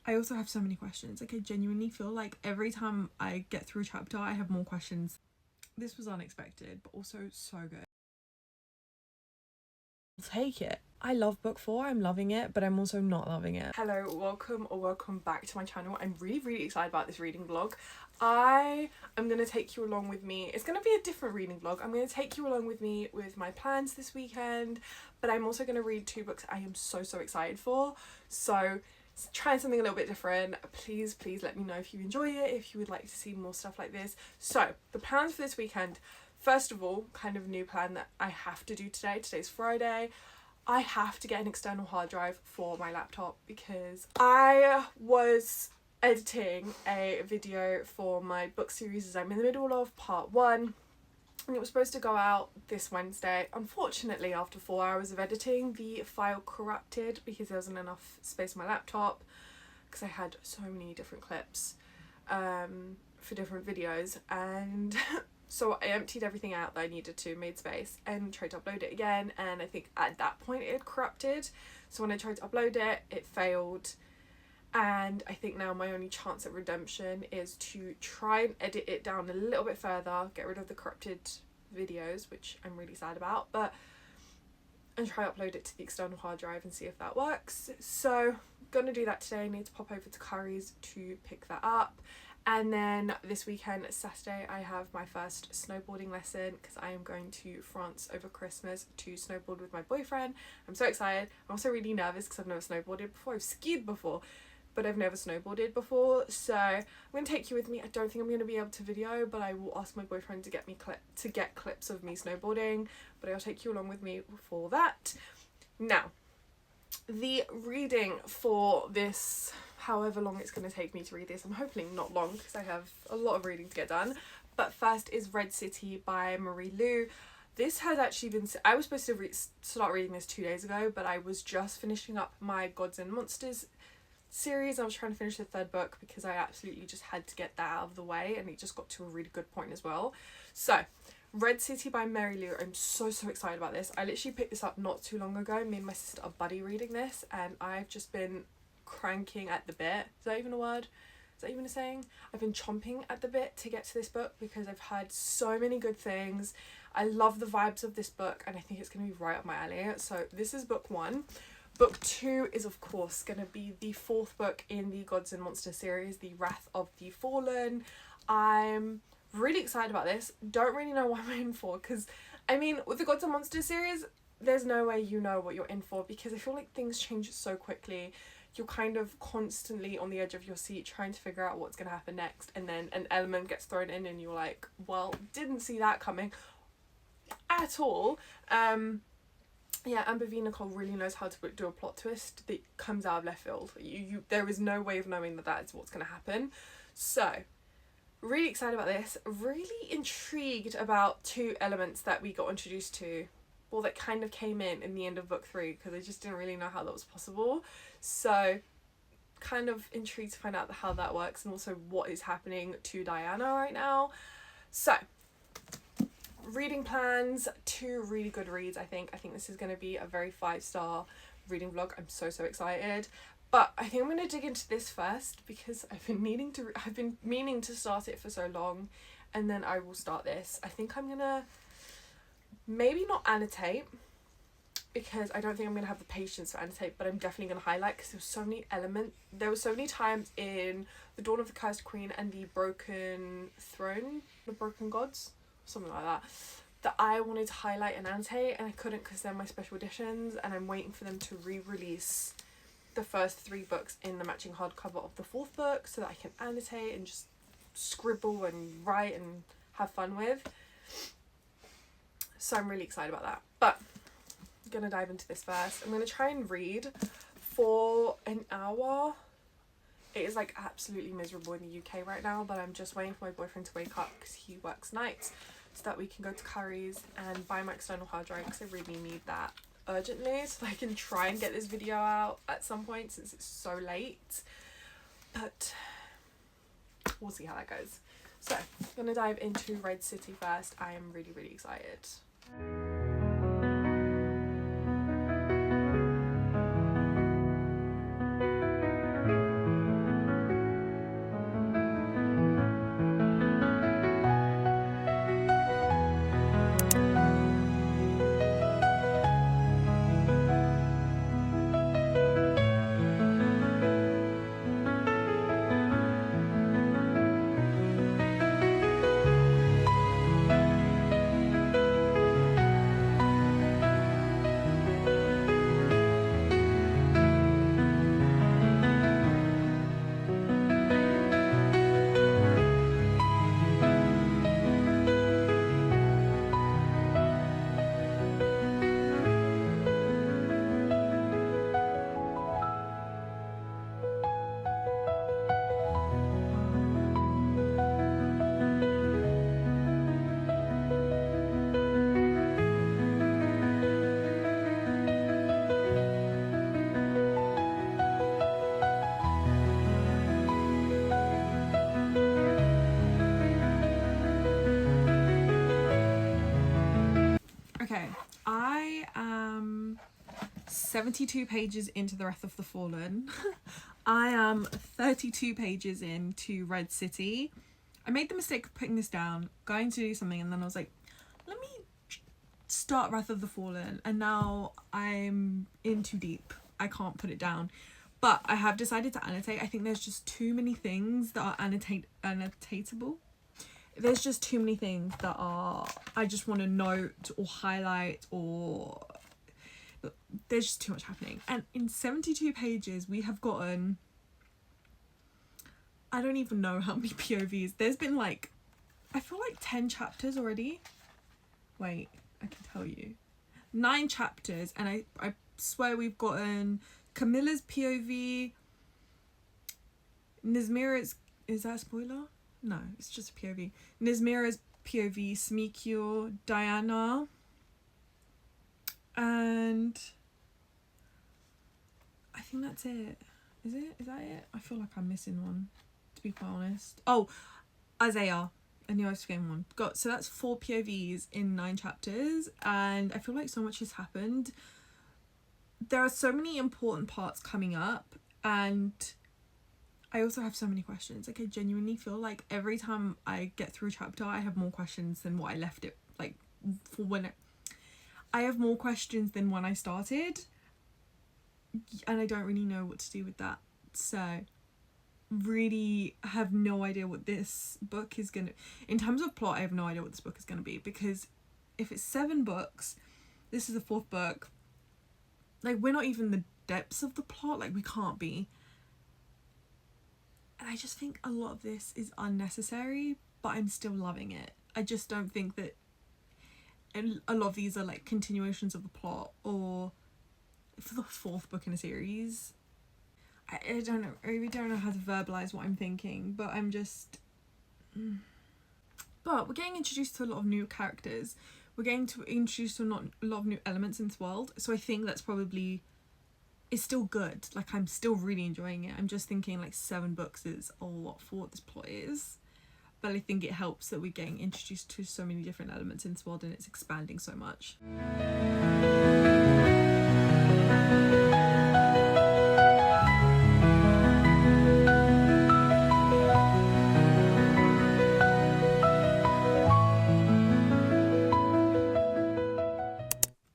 I also have so many questions. Like, I genuinely feel like every time I get through a chapter, I have more questions. This was unexpected, but also so good. I'll take it. I love book 4, I'm loving it, but I'm also not loving it. Hello, welcome back to my channel. I'm really excited about this reading vlog. I am going to take you along with me. It's going to be a different reading vlog. I'm going to take you along with me with my plans this weekend, but I'm also going to read 2 books I am so excited for. So trying something a little bit different. Please let me know if you enjoy it, if you would like to see more stuff like this. So the plans for this weekend, first of all, kind of new plan that I have to do today. Today's Friday. I have to get an external hard drive for my laptop because I was editing a video for my book series as I'm in the middle of part 1, and it was supposed to go out this Wednesday. Unfortunately, after 4 hours of editing, the file corrupted because there wasn't enough space on my laptop because I had so many different clips for different videos, and so I emptied everything out that I needed to, made space, and tried to upload it again, and I think at that point it had corrupted. So when I tried to upload it, it failed, and I think now my only chance at redemption is to try and edit it down a little bit further, get rid of the corrupted videos, which I'm really sad about, and try upload it to the external hard drive and see if that works. So gonna do that today. I need to pop over to Curry's to pick that up. And then this weekend, Saturday, I have my first snowboarding lesson because I am going to France over Christmas to snowboard with my boyfriend. I'm so excited. I'm also really nervous because I've never snowboarded before. I've skied before, but I've never snowboarded before. So I'm going to take you with me. I don't think I'm going to be able to video, but I will ask my boyfriend to get clips of me snowboarding. But I'll take you along with me for that. Now, the reading for this, however long it's going to take me to read this, I'm hoping not long because I have a lot of reading to get done, but first is Red City by Marie Lu. This has actually been, I was supposed to start reading this 2 days ago, but I was just finishing up my Gods and Monsters series. I was trying to finish the 3rd book because I absolutely just had to get that out of the way, and it just got to a really good point as well. So Red City by Mary Lou. I'm so excited about this. I literally picked this up not too long ago. Me and my sister are buddy reading this, and I've just been cranking at the bit. Is that even a word? Is that even a saying? I've been chomping at the bit to get to this book because I've heard so many good things. I love the vibes of this book, and I think it's going to be right up my alley. So this is book 1. Book 2 is of course going to be the 4th book in the Gods and Monsters series, The Wrath of the Fallen. I'm really excited about this. Don't really know what I'm in for because, I mean, with the Gods and Monsters series, there's no way you know what you're in for because I feel like things change so quickly. You're kind of constantly on the edge of your seat trying to figure out what's going to happen next, and then an element gets thrown in and you're like, well, didn't see that coming at all. Yeah, Amber V. Nicole really knows how to do a plot twist that comes out of left field. There is no way of knowing that is what's going to happen. So really excited about this. Really intrigued about 2 elements that we got introduced to, or that kind of came in the end of book 3, because I just didn't really know how that was possible. So kind of intrigued to find out how that works, and also what is happening to Diana right now. So reading plans, 2 really good reads. I think this is going to be a very 5-star reading vlog. I'm so excited. But I think I'm going to dig into this first because I've been meaning to start it for so long, and then I will start this. I think I'm going to maybe not annotate because I don't think I'm going to have the patience to annotate, but I'm definitely going to highlight because there were so many times in The Dawn of the Cursed Queen and The Broken Throne, The Broken Gods, something like that I wanted to highlight and annotate, and I couldn't because they're my special editions, and I'm waiting for them to re-release the first 3 books in the matching hardcover of the 4th book so that I can annotate and just scribble and write and have fun with. So I'm really excited about that. But I'm gonna dive into this first. I'm gonna try and read for an hour. It is like absolutely miserable in the UK right now, but I'm just waiting for my boyfriend to wake up because he works nights, so that we can go to Curry's and buy my external hard drive because I really need that urgently so that I can try and get this video out at some point since it's so late. But we'll see how that goes. So I'm gonna dive into Red City first. I am really excited. 72 pages into The Wrath of the Fallen. I am 32 pages into Red City. I made the mistake of putting this down, going to do something, and then I was like, let me start Wrath of the Fallen, and now I'm in too deep. I can't put it down. But I have decided to annotate. I think there's just too many things that are annotatable. There's just too many things that are, I just want to note or highlight, or there's just too much happening. And in 72 pages, we have gotten, I don't even know how many POVs. There's been like, I feel like 10 chapters already. Wait, I can tell you. 9 chapters, and I swear we've gotten Camilla's POV, Nismira's, is that a spoiler? No, it's just a POV. Nismira's POV, Smikyo, Diana, and I think that's it. Is that it? I feel like I'm missing one, to be quite honest. Oh, Isaiah. I knew I was forgetting one. So that's 4 POVs in 9 chapters, and I feel like so much has happened. There are so many important parts coming up, and I also have so many questions. Like, I genuinely feel like every time I get through a chapter, I have more questions than what I left it, like, for when I have more questions than when I started, and I don't really know what to do with that. So really have no idea what this book is gonna, in terms of plot, I have no idea what this book is gonna be, because if it's 7 books, this is the 4th book, like, we're not even the depths of the plot, like, we can't be. And I just think a lot of this is unnecessary, but I'm still loving it. I just don't think that a lot of these are like continuations of the plot, or for the 4th book in a series. I don't know, I really don't know how to verbalize what I'm thinking, but I'm just... But we're getting introduced to a lot of new characters. We're getting to introduce to a lot of new elements in this world, so I think that's probably... It's still good. Like, I'm still really enjoying it. I'm just thinking like 7 books is a lot for what this plot is. But I think it helps that we're getting introduced to so many different elements in this world, and it's expanding so much.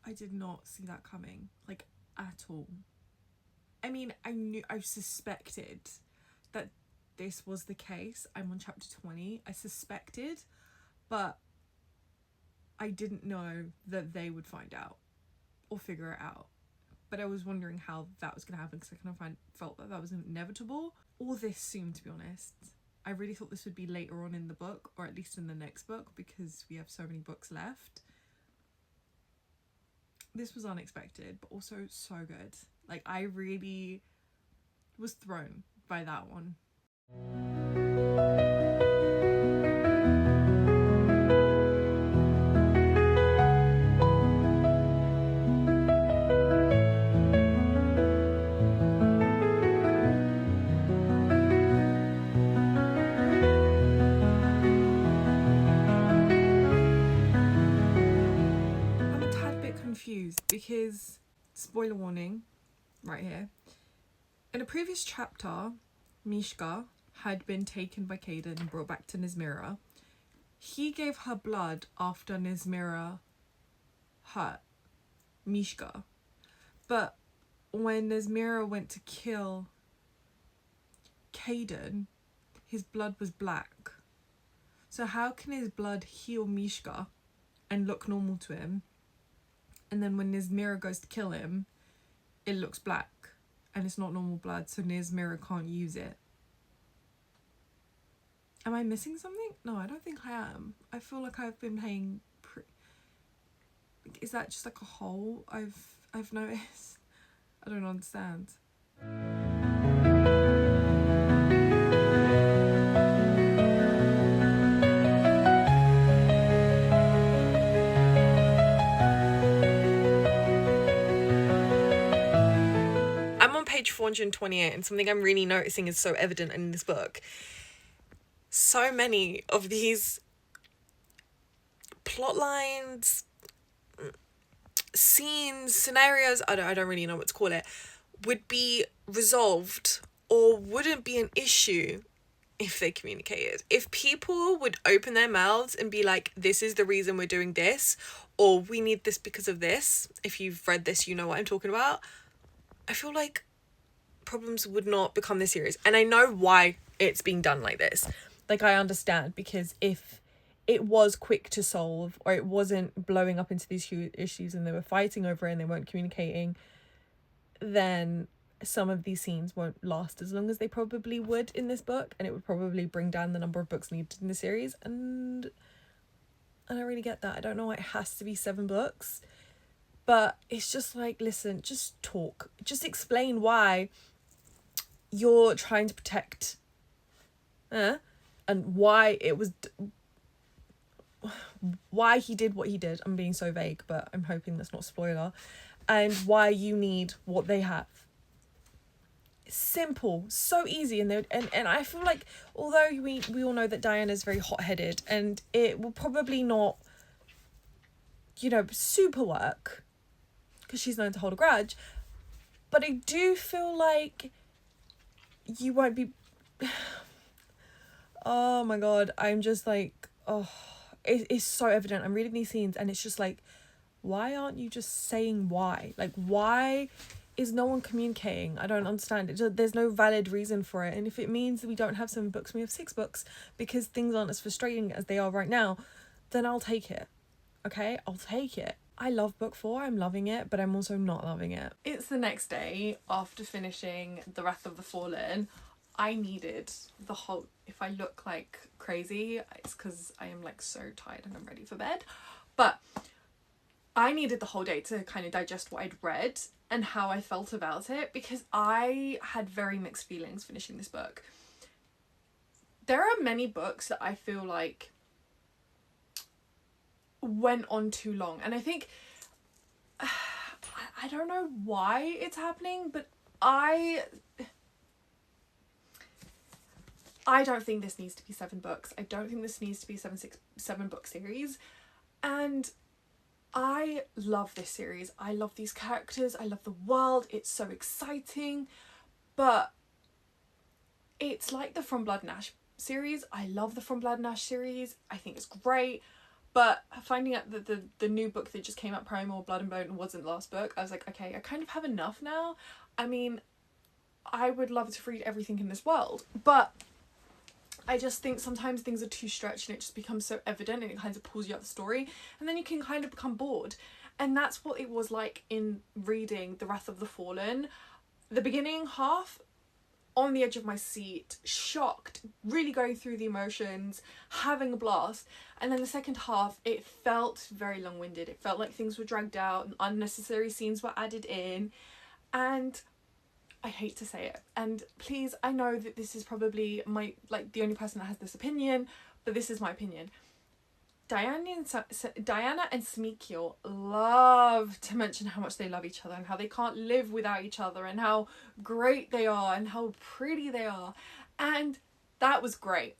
I did not see that coming, like, at all. I mean, I suspected that this was the case. I'm on chapter 20. I suspected, but I didn't know that they would find out or figure it out. But I was wondering how that was going to happen, because I kind of felt that that was inevitable. All this soon, to be honest. I really thought this would be later on in the book, or at least in the next book, because we have so many books left. This was unexpected, but also so good. Like, I really was thrown by that one. I'm a tad bit confused, because, spoiler warning, right here. In a previous chapter, Mishka had been taken by Caden and brought back to Nismira. He gave her blood after Nismira hurt Mishka. But when Nismira went to kill Caden, his blood was black. So how can his blood heal Mishka and look normal to him? And then when Nismira goes to kill him, it looks black. And it's not normal blood, so Nismira can't use it. Am I missing something? No, I don't think I am. I feel like I've been playing... Is that just like a hole I've noticed? I don't understand. I'm on page 428, and something I'm really noticing is so evident in this book. So many of these plot lines, scenes, scenarios, I don't really know what to call it, would be resolved or wouldn't be an issue if they communicated. If people would open their mouths and be like, this is the reason we're doing this, or we need this because of this. If you've read this, you know what I'm talking about. I feel like problems would not become this serious. And I know why it's being done like this. Like, I understand, because if it was quick to solve, or it wasn't blowing up into these huge issues and they were fighting over it and they weren't communicating, then some of these scenes won't last as long as they probably would in this book, and it would probably bring down the number of books needed in the series. And I don't really get that. I don't know why it has to be 7 books, but it's just like, listen, just talk, just explain why you're trying to protect and why it was why he did what he did. I'm being so vague, but I'm hoping that's not a spoiler. And why you need what they have. Simple, so easy. And I feel like, although we all know that Diana's very hot-headed, and it will probably not, super work, because she's known to hold a grudge, but I do feel like you won't be oh my god, I'm just like, it's so evident. I'm reading these scenes and it's just like, why aren't you just saying why? Like, why is no one communicating? I don't understand it. There's no valid reason for it. And if it means that we don't have 7 books, we have 6 books, because things aren't as frustrating as they are right now, then I'll take it. Okay, I'll take it. I love book 4, I'm loving it, but I'm also not loving it. It's the next day after finishing The Wrath of the Fallen. I needed the whole, if I look like crazy, it's because I am like so tired and I'm ready for bed, but I needed the whole day to kind of digest what I'd read and how I felt about it, because I had very mixed feelings finishing this book. There are many books that I feel like went on too long, and I think I don't know why it's happening, but I don't think this needs to be 7 books. I don't think this needs to be a 7 book series. And I love this series. I love these characters. I love the world. It's so exciting. But it's like the From Blood and Ash series. I love the From Blood and Ash series. I think it's great. But finding out that the new book that just came out, Primal Blood and Bone, wasn't the last book, I was like, okay, I kind of have enough now. I mean, I would love to read everything in this world, but I just think sometimes things are too stretched and it just becomes so evident and it kind of pulls you out of the story, and then you can kind of become bored. And that's what it was like in reading The Wrath of the Fallen. The beginning half, on the edge of my seat, shocked, really going through the emotions, having a blast. And then the second half, it felt very long-winded. It felt like things were dragged out and unnecessary scenes were added in. And I hate to say it, and please, I know that this is probably the only person that has this opinion, but this is my opinion. Diana and Smeagol love to mention how much they love each other and how they can't live without each other and how great they are and how pretty they are. And that was great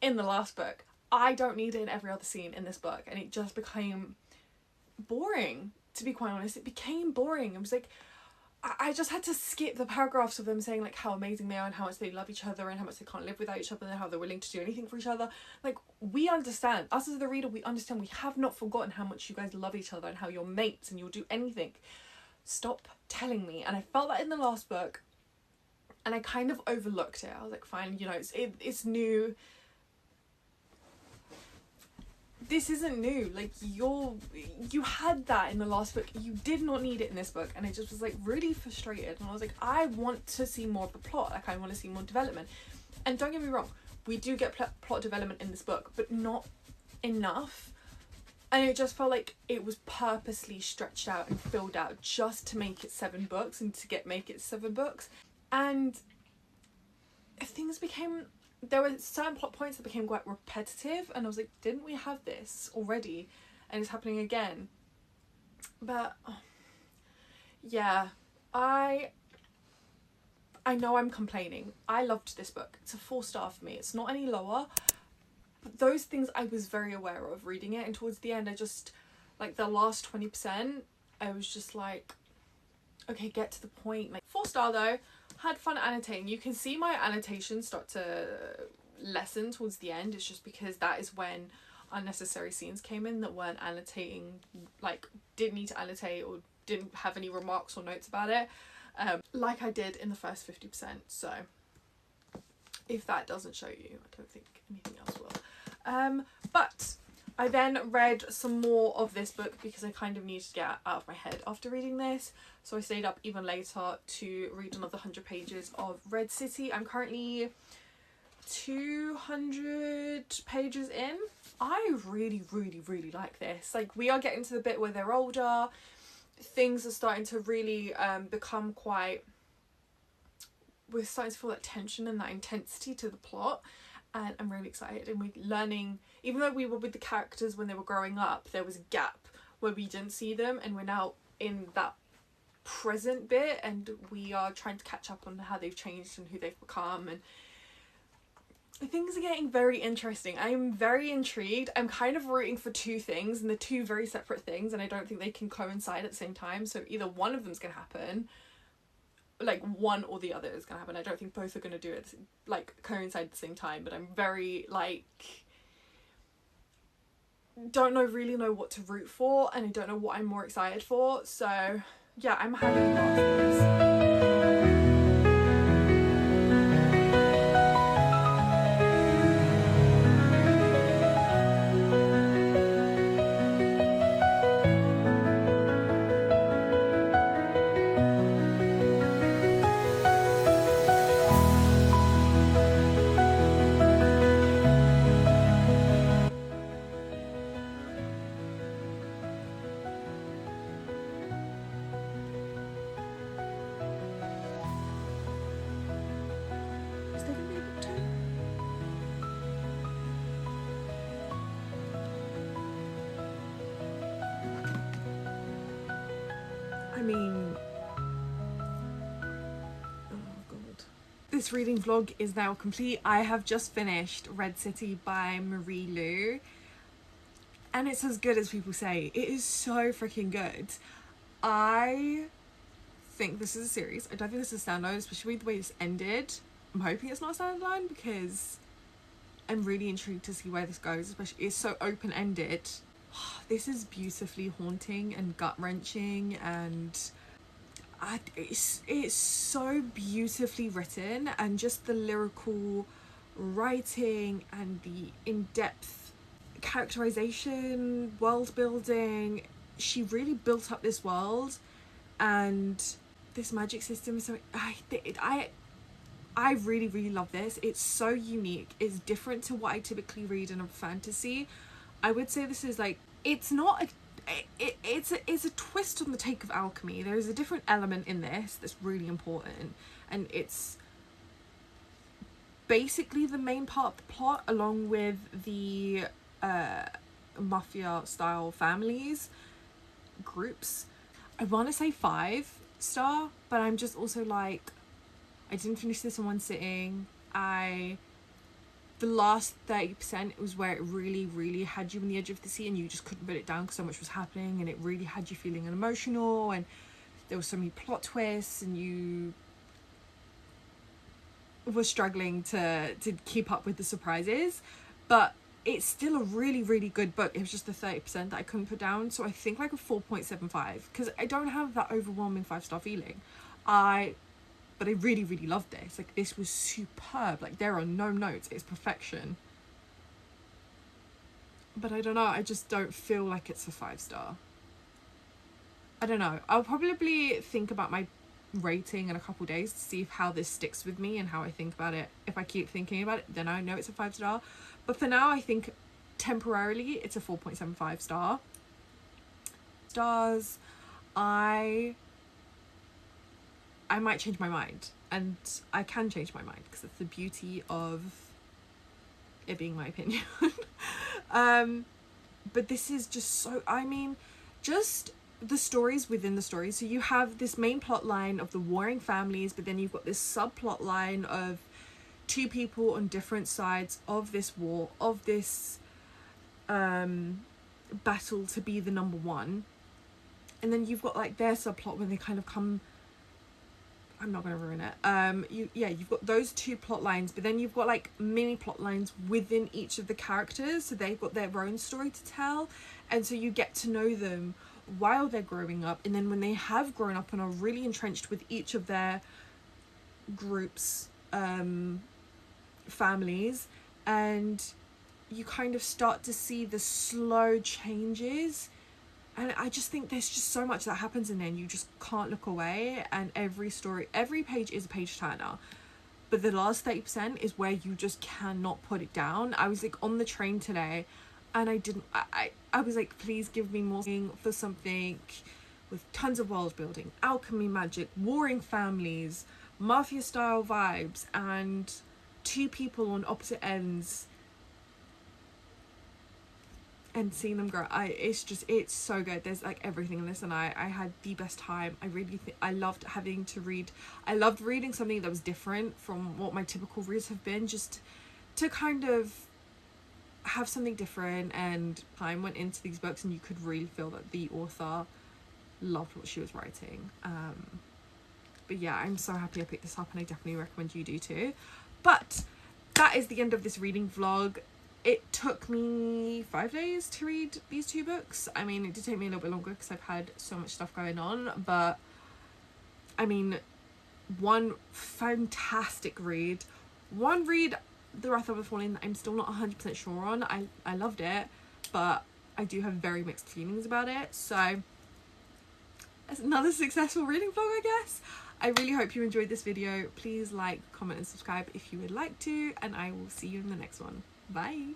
in the last book. I don't need it in every other scene in this book, and it just became boring, to be quite honest. It became boring. It was like, I just had to skip the paragraphs of them saying like how amazing they are and how much they love each other and how much they can't live without each other and how they're willing to do anything for each other. Like, we understand, us as the reader, we understand, we have not forgotten how much you guys love each other and how you're mates and you'll do anything. Stop telling me. And I felt that in the last book, and I kind of overlooked it. I was like, fine, it's new. This isn't new. Like, you had that in the last book. You did not need it in this book. And I just was like really frustrated. And I was like, I want to see more of the plot. Like, I want to see more development. And don't get me wrong, we do get plot development in this book, but not enough. And it just felt like it was purposely stretched out and filled out just to make it 7 books and to make it 7 books. And there were certain plot points that became quite repetitive, and I was like, didn't we have this already? And it's happening again. But yeah, I know I'm complaining. I loved this book. It's a 4-star for me. It's not any lower. But those things I was very aware of reading it, and towards the end Like the last 20%, I was just like, okay, get to the point. Like 4-star though, had fun annotating. You can see my annotations start to lessen towards the end. It's just because that is when unnecessary scenes came in that weren't annotating, like didn't need to annotate or didn't have any remarks or notes about it, like I did in the first 50%. So if that doesn't show you, I don't think anything else will. But I then read some more of this book because I kind of needed to get out of my head after reading this. So I stayed up even later to read another 100 pages of Red City. I'm currently 200 pages in. I really like this. Like, we are getting to the bit where they're older. Things are starting to really become quite... We're starting to feel that tension and that intensity to the plot. And I'm really excited. And we're learning... Even though we were with the characters when they were growing up, there was a gap where we didn't see them. And we're now in that present bit. And we are trying to catch up on how they've changed and who they've become. And things are getting very interesting. I'm very intrigued. I'm kind of rooting for two things, and they're two very separate things, and I don't think they can coincide at the same time. So either one of them's gonna happen, like one or the other is gonna happen. I don't think both are gonna do it like coincide at the same time, but I'm very like really know what to root for, and I don't know what I'm more excited for. So yeah, I'm having a lot of this. I mean, oh god. This reading vlog is now complete. I have just finished Red City by Marie Lu, and it's as good as people say. It is so freaking good. I think this is a series. I don't think this is a standalone, especially the way this ended. I'm hoping it's not a standalone because I'm really intrigued to see where this goes, especially it's so open-ended. This is beautifully haunting and gut-wrenching, and it's so beautifully written, and just the lyrical writing and the in-depth characterization, world building. She really built up this world and this magic system. So I really love this. It's so unique. It's different to what I typically read in a fantasy. I would say this is like, it's not it's a twist on the take of alchemy. There is a different element in this that's really important, and it's basically the main part of the plot, along with the mafia style families groups. I want to say 5-star, but I'm just also like, I didn't finish this in one sitting. The last 30% was where it really had you on the edge of the seat, and you just couldn't put it down because so much was happening, and it really had you feeling emotional, and there were so many plot twists, and you were struggling to keep up with the surprises. But it's still a really good book. It was just the 30% that I couldn't put down. So I think like a 4.75, because I don't have that overwhelming 5-star feeling. But I really loved this. Like, this was superb. Like, there are no notes. It's perfection. But I don't know. I just don't feel like it's a 5-star. I don't know. I'll probably think about my rating in a couple days to see how this sticks with me and how I think about it. If I keep thinking about it, then I know it's a 5-star. But for now, I think temporarily it's a 4.75 star. Stars. I might change my mind, and I can change my mind because that's the beauty of it being my opinion. But this is just so, I mean, just the stories within the stories. So you have this main plot line of the warring families, but then you've got this subplot line of two people on different sides of this war, of this battle to be the number one. And then you've got like their subplot when they kind of come, I'm not going to ruin it. You've got those two plot lines, but then you've got like mini plot lines within each of the characters, so they've got their own story to tell, and so you get to know them while they're growing up, and then when they have grown up and are really entrenched with each of their groups, families, and you kind of start to see the slow changes. And I just think there's just so much that happens in there and you just can't look away. And every page is a page turner. But the last 30% is where you just cannot put it down. I was like on the train today and I was like, please give me more for something with tons of world building, alchemy, magic, warring families, mafia style vibes, and two people on opposite ends and seeing them grow. It's so good. There's like everything in this, and I had the best time. I loved reading something that was different from what my typical reads have been, just to kind of have something different. And time went into these books and you could really feel that the author loved what she was writing. But yeah, I'm so happy I picked this up and I definitely recommend you do too. But that is the end of this reading vlog. It took me 5 days to read these two books. I mean, it did take me a little bit longer because I've had so much stuff going on, but I mean, one fantastic read. One read, The Wrath of the Fallen, I'm still not 100% sure on. I loved it, but I do have very mixed feelings about it. So that's another successful reading vlog, I guess. I really hope you enjoyed this video. Please like, comment and subscribe if you would like to, and I will see you in the next one. Bye.